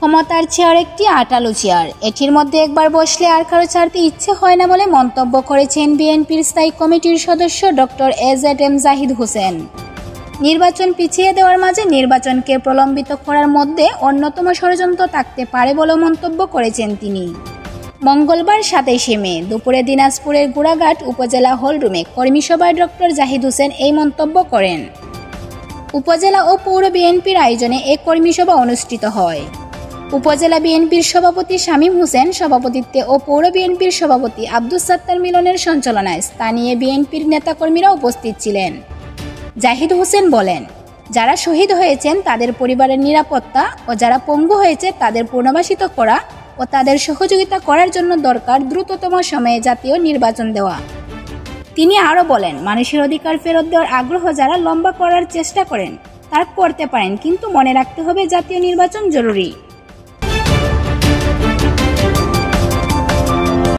ক্ষমতার চেয়ার একটি আটালো চেয়ার, এটির মধ্যে একবার বসলে আর কারো ছাড়তে ইচ্ছে হয় না বলে মন্তব্য করেছেন বিএনপির স্থায়ী কমিটির সদস্য ডক্টর এজেডএম জাহিদ হোসেন। নির্বাচন পিছিয়ে দেওয়ার মাঝে নির্বাচনকে প্রলম্বিত করার মধ্যে অন্যতম ষড়যন্ত্র থাকতে পারে বলে মন্তব্য করেছেন তিনি। মঙ্গলবার 27শে মে দুপুরে দিনাজপুরের গুড়াঘাট উপজেলা হলরুমে কর্মী সভায় ডক্টর জাহিদ হোসেন এই মন্তব্য করেন। উপজেলা ও পৌর বিএনপির আয়োজনে এই কর্মী সভা অনুষ্ঠিত হয়। উপজেলা বিএনপির সভাপতি শামীম হোসেন সভাপতিত্বে ও পৌর বিএনপির সভাপতি আব্দুস সাত্তার মিলনের সঞ্চালনায় স্থানীয় বিএনপির নেতাকর্মীরা উপস্থিত ছিলেন। জাহিদ হোসেন বলেন, যারা শহীদ হয়েছেন তাদের পরিবারের নিরাপত্তা ও যারা পঙ্গু হয়েছে তাদের পুনর্বাসিত করা ও তাদের সহযোগিতা করার জন্য দরকার দ্রুততম সময়ে জাতীয় নির্বাচন দেওয়া। তিনি আরও বলেন, মানুষের অধিকার ফেরত দেওয়ার আগ্রহ যারা লম্বা করার চেষ্টা করেন তারা করতে পারেন, কিন্তু মনে রাখতে হবে জাতীয় নির্বাচন জরুরি।